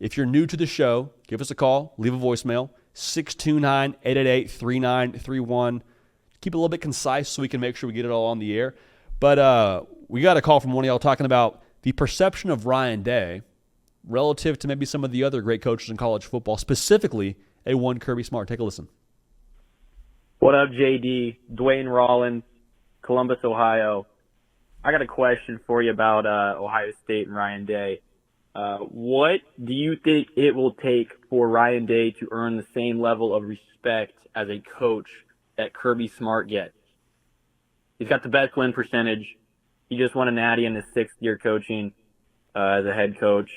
If you're new to the show, give us a call, leave a voicemail, 629-888-3931. Keep it a little bit concise so we can make sure we get it all on the air. But we got a call from one of y'all talking about the perception of Ryan Day relative to maybe some of the other great coaches in college football, specifically A1 Kirby Smart. Take a listen. What up, JD? Dwayne Rollins, Columbus, Ohio. I got a question for you about Ohio State and Ryan Day. What do you think it will take for Ryan Day to earn the same level of respect as a coach that Kirby Smart gets? He's got the best win percentage. He just won a natty in his 6th year coaching as a head coach.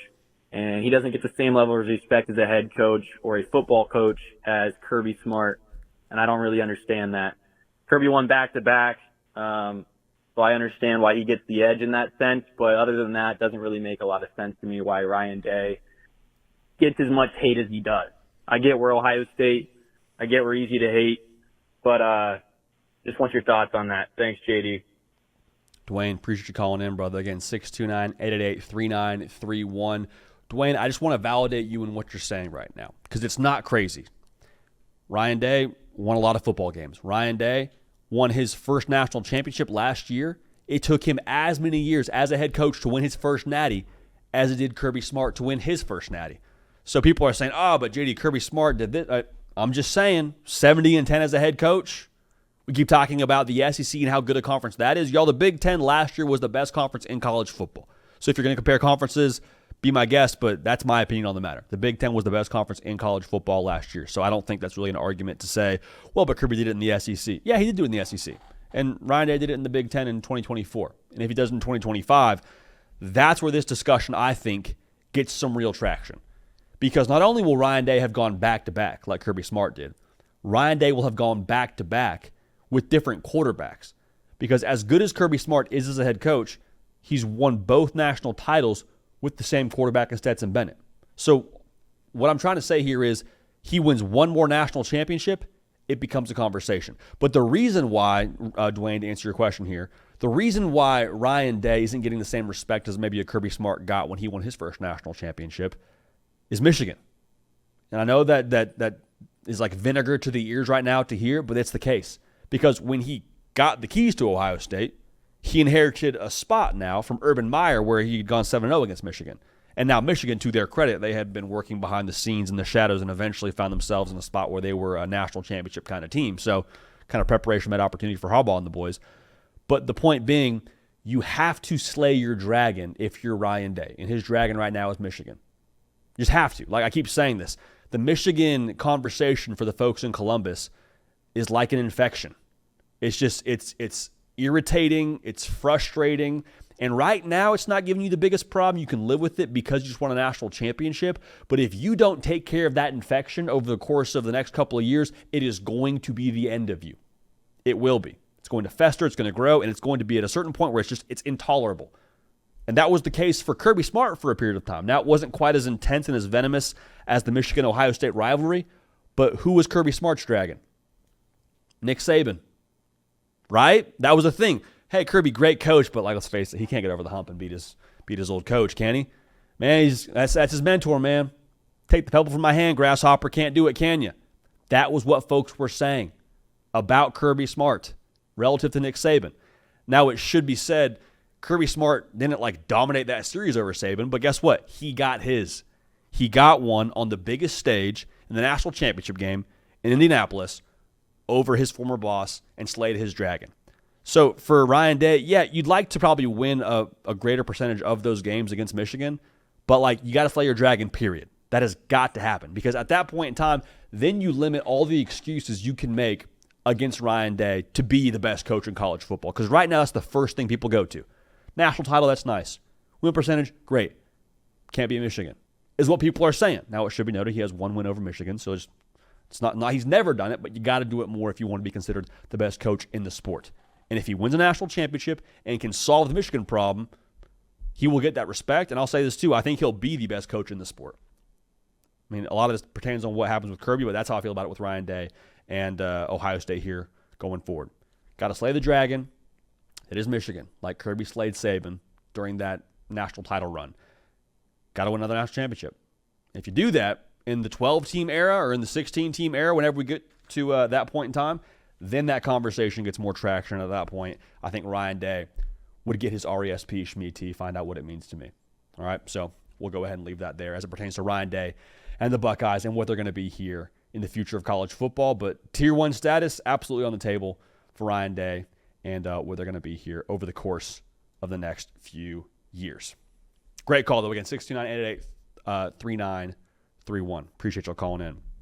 And he doesn't get the same level of respect as a head coach or a football coach as Kirby Smart. And I don't really understand that. Kirby won back-to-back, so I understand why he gets the edge in that sense. But other than that, it doesn't really make a lot of sense to me why Ryan Day gets as much hate as he does. I get we're Ohio State. I get we're easy to hate. But just want your thoughts on that. Thanks, JD. Dwayne, appreciate you calling in, brother. Again, 629-888-3931. Dwayne, I just want to validate you in what you're saying right now because it's not crazy. Ryan Day won a lot of football games. Ryan Day won his first national championship last year. It took him as many years as a head coach to win his first natty as it did Kirby Smart to win his first natty. So people are saying, but JD, Kirby Smart did this. I'm just saying, 70-10 as a head coach. We keep talking about the SEC and how good a conference that is. Y'all, the Big Ten last year was the best conference in college football. So if you're going to compare conferences, be my guest, but that's my opinion on the matter. The Big Ten was the best conference in college football last year, so I don't think that's really an argument to say, well, but Kirby did it in the SEC. Yeah, he did do it in the SEC, and Ryan Day did it in the Big Ten in 2024. And if he does it in 2025, that's where this discussion, I think, gets some real traction. Because not only will Ryan Day have gone back-to-back like Kirby Smart did, Ryan Day will have gone back-to-back with different quarterbacks. Because as good as Kirby Smart is as a head coach, he's won both national titles with the same quarterback as Stetson Bennett. So what I'm trying to say here is he wins one more national championship, it becomes a conversation. But the reason why, Dwayne, to answer your question here, the reason why Ryan Day isn't getting the same respect as maybe a Kirby Smart got when he won his first national championship is Michigan. And I know that is like vinegar to the ears right now to hear, but it's the case. Because when he got the keys to Ohio State, he inherited a spot now from Urban Meyer where he'd gone 7-0 against Michigan. And now Michigan, to their credit, they had been working behind the scenes in the shadows and eventually found themselves in a spot where they were a national championship kind of team. So kind of preparation met opportunity for Harbaugh and the boys. But the point being, you have to slay your dragon if you're Ryan Day. And his dragon right now is Michigan. You just have to. Like I keep saying this. The Michigan conversation for the folks in Columbus is like an infection. It's just, it's irritating, it's frustrating, and right now it's not giving you the biggest problem. You can live with it because you just won a national championship, but if you don't take care of that infection over the course of the next couple of years, it is going to be the end of you. It will be. It's going to fester, it's going to grow, and it's going to be at a certain point where it's intolerable. And that was the case for Kirby Smart for a period of time. Now, it wasn't quite as intense and as venomous as the Michigan-Ohio State rivalry, but who was Kirby Smart's dragon? Nick Saban. Right? That was a thing. Hey, Kirby, great coach, but like let's face it, he can't get over the hump and beat his old coach, can he? Man, that's his mentor, man. Take the pebble from my hand, grasshopper. Can't do it, can you? That was what folks were saying about Kirby Smart relative to Nick Saban. Now, it should be said, Kirby Smart didn't dominate that series over Saban, but guess what? He got his. He got one on the biggest stage in the national championship game in Indianapolis over his former boss and slayed his dragon. So for Ryan Day, yeah, you'd like to probably win a greater percentage of those games against Michigan, but you got to slay your dragon, period. That has got to happen because at that point in time, then you limit all the excuses you can make against Ryan Day to be the best coach in college football. Because right now, that's the first thing people go to. National title, that's nice. Win percentage, great. Can't beat Michigan, is what people are saying. Now, it should be noted he has one win over Michigan, so it's not he's never done it, but you got to do it more if you want to be considered the best coach in the sport. And if he wins a national championship and can solve the Michigan problem, he will get that respect. And I'll say this too, I think he'll be the best coach in the sport. I mean, a lot of this pertains on what happens with Kirby, but that's how I feel about it with Ryan Day and Ohio State here going forward. Got to slay the dragon. It is Michigan, like Kirby slayed Saban during that national title run. Got to win another national championship. If you do that in the 12-team era or in the 16-team era, whenever we get to that point in time, then that conversation gets more traction. At that point, I think Ryan Day would get his RESP Schmidt, find out what it means to me. All right, so we'll go ahead and leave that there as it pertains to Ryan Day and the Buckeyes and what they're going to be here in the future of college football. But Tier 1 status, absolutely on the table for Ryan Day and where they're going to be here over the course of the next few years. Great call, though. Again, 629-888-3931. Appreciate y'all calling in.